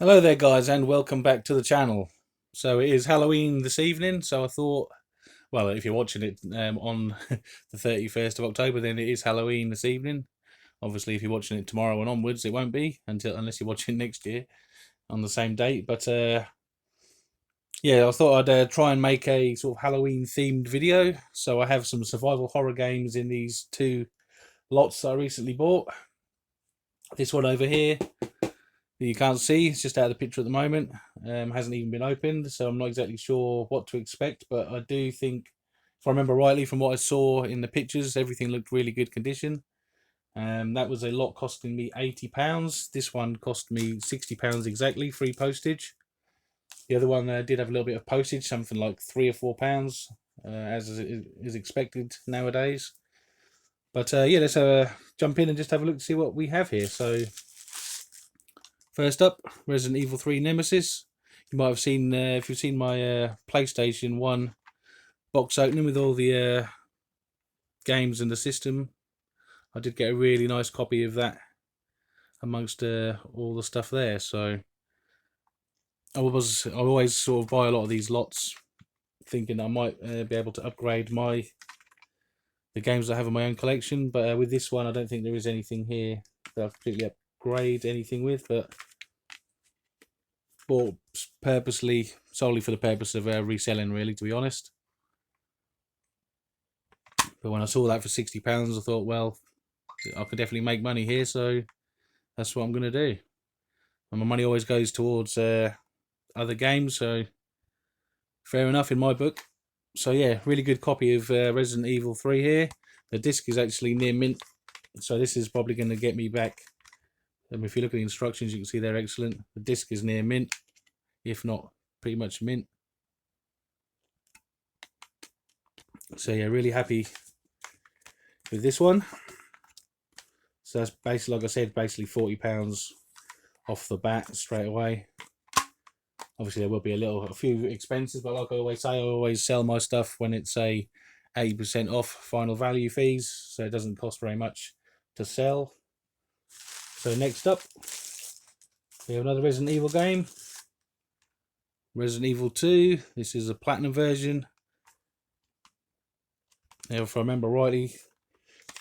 Hello there guys and welcome back to the channel. So it is Halloween this evening, so I thought, well, if you're watching it on the 31st of October, then it is Halloween this evening. Obviously if you're watching it tomorrow and onwards it won't be, unless you're watching next year on the same date. But yeah, I thought I'd try and make a sort of Halloween themed video. So I have some survival horror games in these two lots that I recently bought. This one over here that you can't see, it's just out of the picture at the moment, hasn't even been opened, so I'm not exactly sure what to expect, but I do think, if I remember rightly from what I saw in the pictures, everything looked really good condition. That was a lot costing me £80. This one cost me £60 exactly, free postage. The other one did have a little bit of postage, something like £3 or £4, as is expected nowadays. But yeah, let's jump in and just have a look to see what we have here. So first up, Resident Evil 3 Nemesis. You might have seen, if you've seen my PlayStation 1 box opening with all the games and the system, I did get a really nice copy of that amongst all the stuff there. So I always sort of buy a lot of these lots, thinking I might be able to upgrade the games I have in my own collection. But with this one, I don't think there is anything here that I've completely upgrade anything with. But bought purposely, solely for the purpose of reselling, really, to be honest. But when I saw that for £60, I thought, well, I could definitely make money here, so that's what I'm going to do. And my money always goes towards other games, so fair enough in my book. So yeah, really good copy of Resident Evil 3 here. The disc is actually near mint, so this is probably going to get me back. If you look at the instructions, you can see they're excellent. The disc is near mint, if not pretty much mint. So yeah, really happy with this one. So that's basically, like I said, basically £40 off the bat straight away. Obviously there will be a few expenses, but like I always say, I always sell my stuff when it's a 80% off final value fees, so it doesn't cost very much to sell. So next up, we have another Resident Evil game, Resident Evil 2. This is a platinum version. Now, if I remember rightly,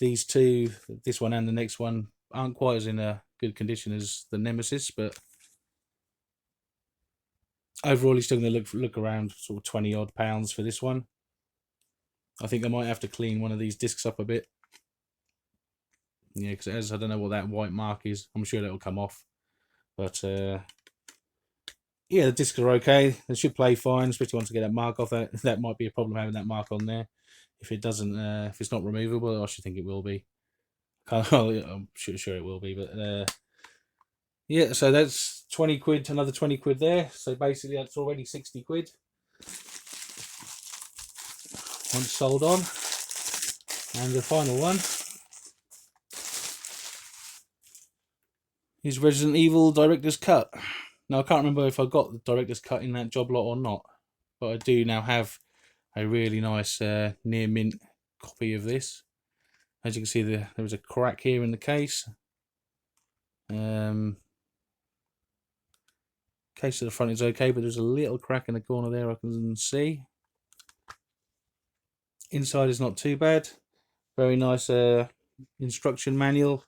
these two, this one and the next one, aren't quite as in a good condition as the Nemesis, but overall you're still going to look around sort of 20 odd pounds for this one. I think I might have to clean one of these discs up a bit. Yeah, because I don't know what that white mark is. I'm sure that'll come off. But yeah, the discs are okay. They should play fine, especially once I get that mark off. That might be a problem having that mark on there. If it doesn't, if it's not removable, I should think it will be. I'm sure it will be, but yeah. So that's 20 quid, another 20 quid there. So basically, that's already 60 quid once sold on. And the final one is Resident Evil Director's Cut. Now I can't remember if I got the Director's Cut in that job lot or not, but I do now have a really nice near mint copy of this. As you can see, there was a crack here in the case. Case of the front is okay, but there's a little crack in the corner there I can see. Inside is not too bad. Very nice instruction manual.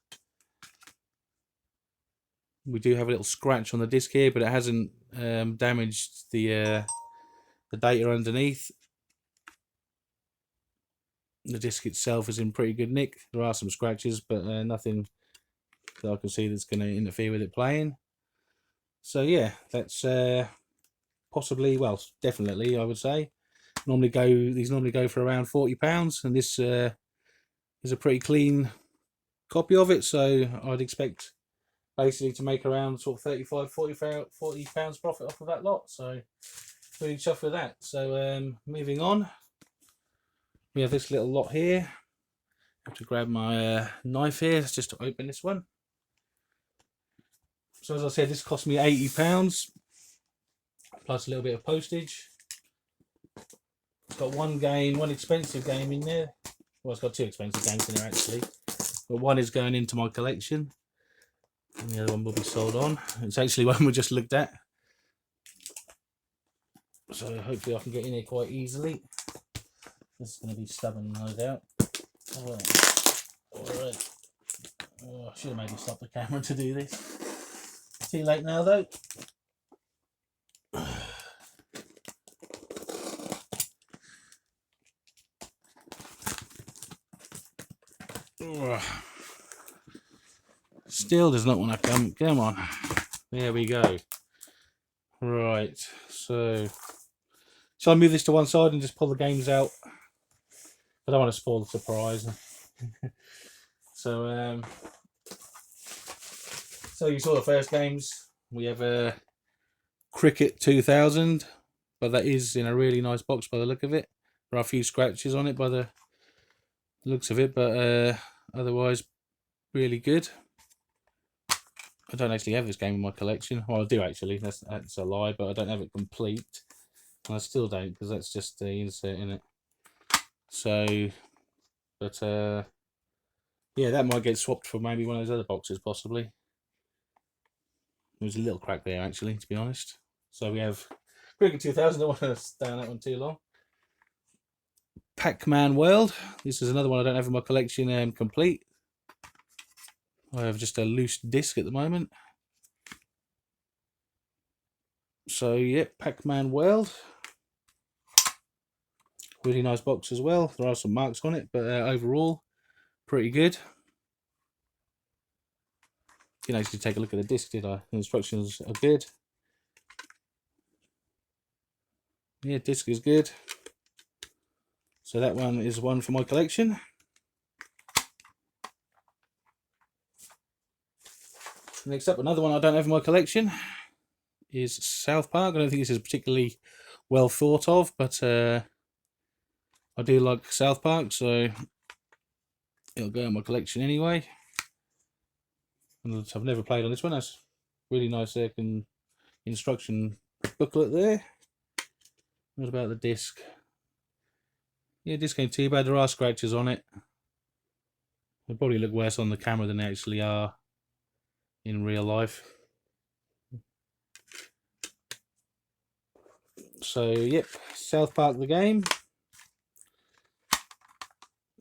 We do have a little scratch on the disc here, but it hasn't damaged the data underneath. The disc itself is in pretty good nick. There are some scratches, but nothing that I can see that's going to interfere with it playing. So yeah, that's possibly, well, definitely, I would say. These normally go for around £40, and this is a pretty clean copy of it. So I'd expect basically to make around sort of 35, 40 pounds profit off of that lot. So really chuffed with that. So moving on, we have this little lot here. I have to grab my knife here just to open this one. So as I said, this cost me £80 plus a little bit of postage. It's got one expensive game in there. Well, it's got two expensive games in there actually, but one is going into my collection. And the other one will be sold on. It's actually one we just looked at. So hopefully I can get in here quite easily. This is going to be stubborn, no doubt. Alright. Oh, I should have maybe stopped the camera to do this. Too late now though. Still does not want to come. Come on. There we go. Right. So, shall I move this to one side and just pull the games out? I don't want to spoil the surprise. So, you saw the first games. We have a Cricket 2000, but that is in a really nice box by the look of it. There are a few scratches on it by the looks of it, but otherwise really good. I don't actually have this game in my collection. Well, I do actually. That's a lie, but I don't have it complete. And I still don't, because that's just the insert in it. So, but yeah, that might get swapped for maybe one of those other boxes, possibly. There's a little crack there, actually, to be honest. So we have Cricket 2000. I don't want to stay on that one too long. Pac-Man World. This is another one I don't have in my collection complete. I have just a loose disc at the moment. So, yep, Pac-Man World. Really nice box as well. There are some marks on it, but overall, pretty good. Didn't actually take a look at the disc, did I? The instructions are good. Yeah, disc is good. So that one is one for my collection. Next up, another one I don't have in my collection is South Park. I don't think this is particularly well thought of, but I do like South Park, so it'll go in my collection anyway. And I've never played on this one. That's really nice instruction booklet there. What about the disc? Yeah, disc ain't too bad. There are scratches on it. They probably look worse on the camera than they actually are in real life. So, yep, South Park the game.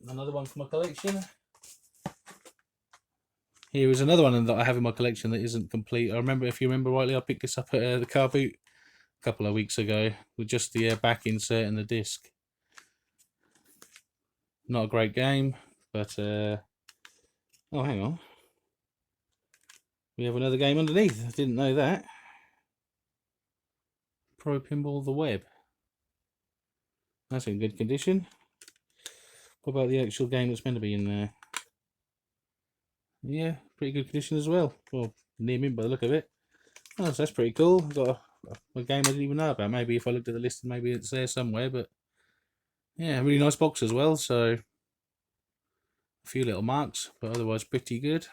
Another one for my collection. Here is another one that I have in my collection that isn't complete. I remember, if you remember rightly, I picked this up at the car boot a couple of weeks ago with just the back insert and the disc. Not a great game, but oh, hang on. We have another game underneath. I didn't know that. Pro Pinball The Web. That's in good condition. What about the actual game that's meant to be in there? Yeah, pretty good condition as well. Well, near mint by the look of it. Oh, so that's pretty cool. Got a game I didn't even know about. Maybe if I looked at the list, maybe it's there somewhere. But yeah, really nice box as well. So a few little marks, but otherwise pretty good.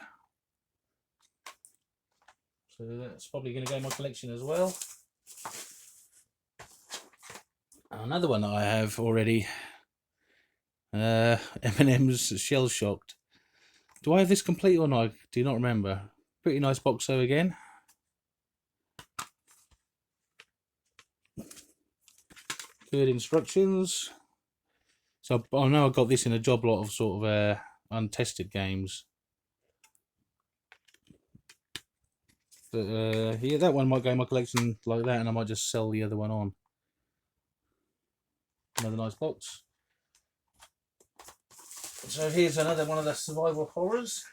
So that's probably going to go in my collection as well. Another one that I have already, M&M's Shell Shocked. Do I have this complete or not? I do not remember. Pretty nice box though again. Good instructions. So I know I got this in a job lot of sort of untested games. But yeah, that one might go in my collection like that, and I might just sell the other one on. Another nice box. So here's another one of the survival horrors.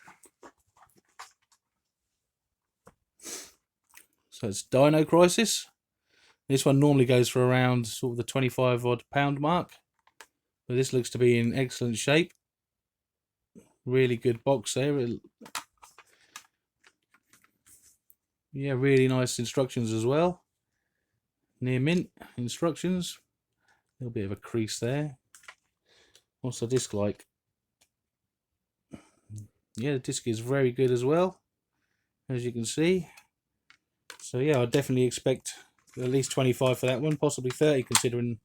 So it's Dino Crisis. This one normally goes for around sort of the 25 odd pound mark. But this looks to be in excellent shape. Really good box there. Yeah, really nice instructions as well. Near mint instructions. A little bit of a crease there. What's the disc like? Yeah, the disc is very good as well, as you can see. So yeah, I'd definitely expect at least 25 for that one, possibly 30 considering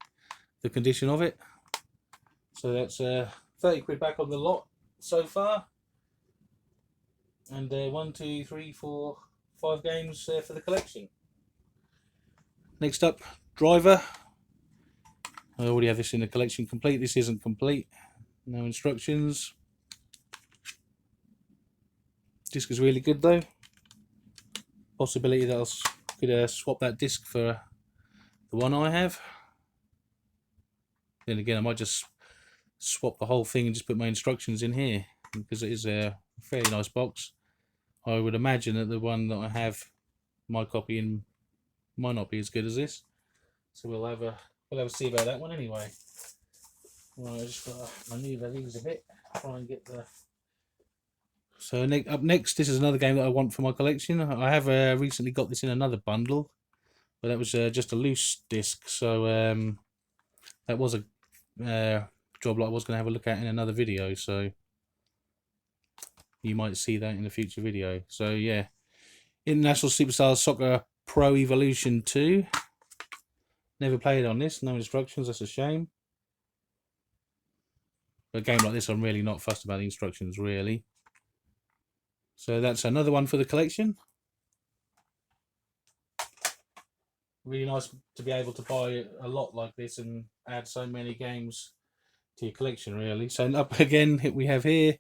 the condition of it. So that's 30 quid back on the lot so far. And 1, 2, 3, 4, 5 games for the collection. Next up, Driver. I already have this in the collection complete. This isn't complete. No instructions. Disc is really good though. Possibility that I could swap that disc for the one I have. Then again, I might just swap the whole thing and just put my instructions in here, because it is a fairly nice box. I would imagine that the one that I have, my copy in, might not be as good as this. So we'll have a see about that one anyway. Right, I just got to manoeuvre these a bit, try and get the. So up next, this is another game that I want for my collection. I have recently got this in another bundle, but that was just a loose disc. So that was a job lot I was going to have a look at in another video. So you might see that in a future video. So yeah, International Superstars Soccer Pro Evolution 2. Never played on this. No instructions. That's a shame. A game like this, I'm really not fussed about the instructions, really. So that's another one for the collection. Really nice to be able to buy a lot like this and add so many games to your collection, really. So up again, we have here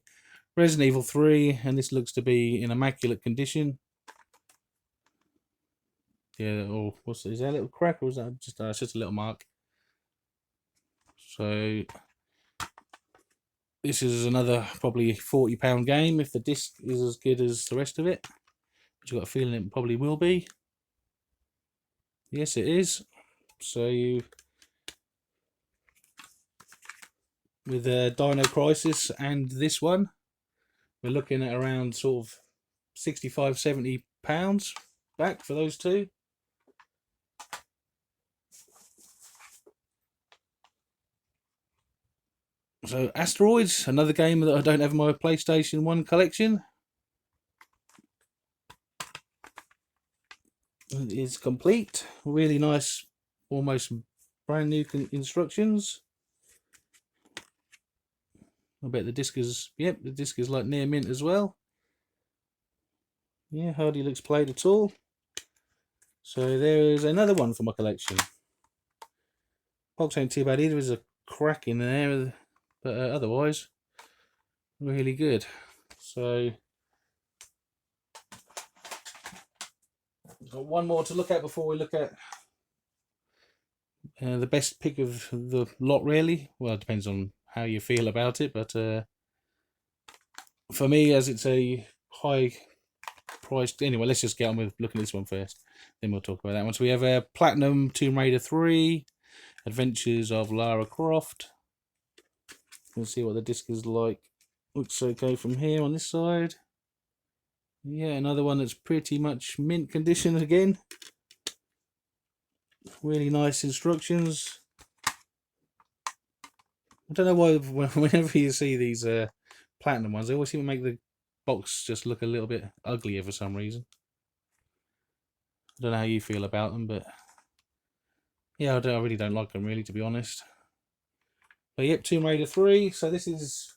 Resident Evil 3, and this looks to be in immaculate condition. Yeah, or is that a little crack, or is that just it's just a little mark? So this is another probably £40 game if the disc is as good as the rest of it, which I've got a feeling it probably will be. Yes, it is. So with Dino Crisis and this one, we're looking at around sort of £65–70 back for those two. So Asteroids, another game that I don't have in my PlayStation 1 collection. It is complete. Really nice, almost brand new instructions. I bet the disc is, yep, the disc is like near mint as well. Yeah, hardly looks played at all. So there is another one for my collection. Box ain't too bad either. There's a crack in there, but otherwise, really good. So got one more to look at before we look at the best pick of the lot, really. Well, it depends on how you feel about it, but for me, as it's a high priced, anyway, let's just get on with looking at this one first, then we'll talk about that one. So we have a Platinum Tomb Raider 3, Adventures of Lara Croft. Let's see what the disc is like. Looks okay from here on this side. Yeah, another one that's pretty much mint condition again. Really nice instructions. I don't know why whenever you see these platinum ones, they always seem to make the box just look a little bit uglier for some reason. I don't know how you feel about them, but yeah, I really don't like them, really, to be honest. But yep, Tomb Raider 3. So this is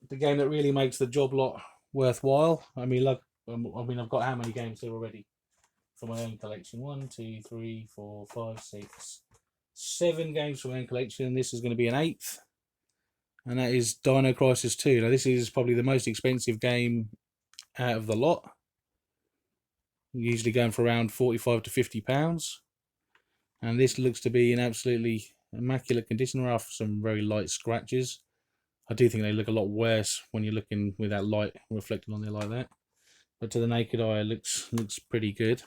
the game that really makes the job lot worthwhile. I mean, look, I've got how many games here already for my own collection? 1, 2, 3, 4, 5, 6, 7 games for my own collection. This is going to be an 8th, and that is Dino Crisis 2. Now, this is probably the most expensive game out of the lot. Usually going for around £45–50, and this looks to be in absolutely immaculate condition. There are some very light scratches. I do think they look a lot worse when you're looking with that light reflecting on there like that, but to the naked eye, it looks pretty good.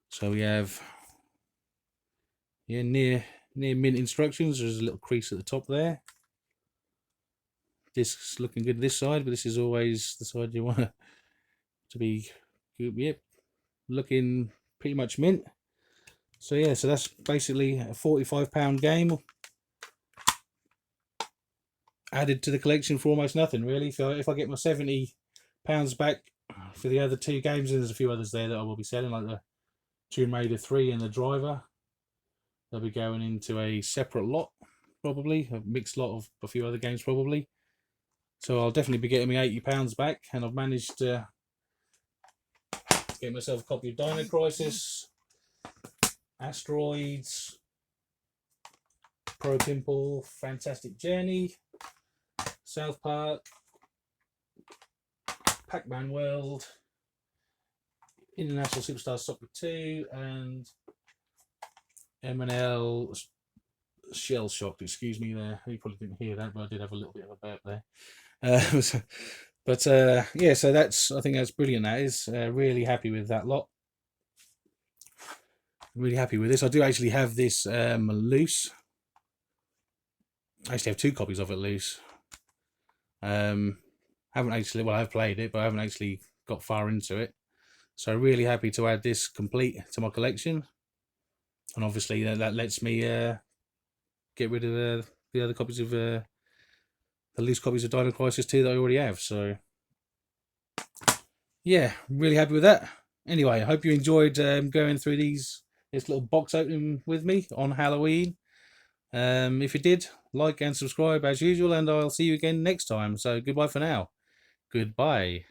So we have, yeah, near mint instructions. There's a little crease at the top there. Disc's looking good this side, but this is always the side you want to be good. Yep, looking pretty much mint. So yeah, so that's basically a £45 game added to the collection for almost nothing, really. So if I get my £70 back for the other 2 games, and there's a few others there that I will be selling, like the Tomb Raider 3 and the Driver, they'll be going into a separate lot, probably a mixed lot of a few other games, probably. So I'll definitely be getting my £80 back, and I've managed to get myself a copy of Dino Crisis, Asteroids, Pro Pimple, Fantastic Journey, South Park, Pac-Man World, International Superstar Soccer 2, and M&L Shell Shocked. Excuse me there. You probably didn't hear that, but I did have a little bit of a burp there. Yeah, so I think that's brilliant. That is really happy with that lot. Really happy with this. I do actually have this loose. I actually have 2 copies of it loose. Haven't actually, well, I've played it, but I haven't actually got far into it. So really happy to add this complete to my collection, and obviously that lets me get rid of the other copies of the loose copies of Dino Crisis 2 that I already have. So yeah, really happy with that. Anyway, I hope you enjoyed going through this little box opening with me on Halloween. If you did, like and subscribe as usual, and I'll see you again next time. So goodbye for now. Goodbye.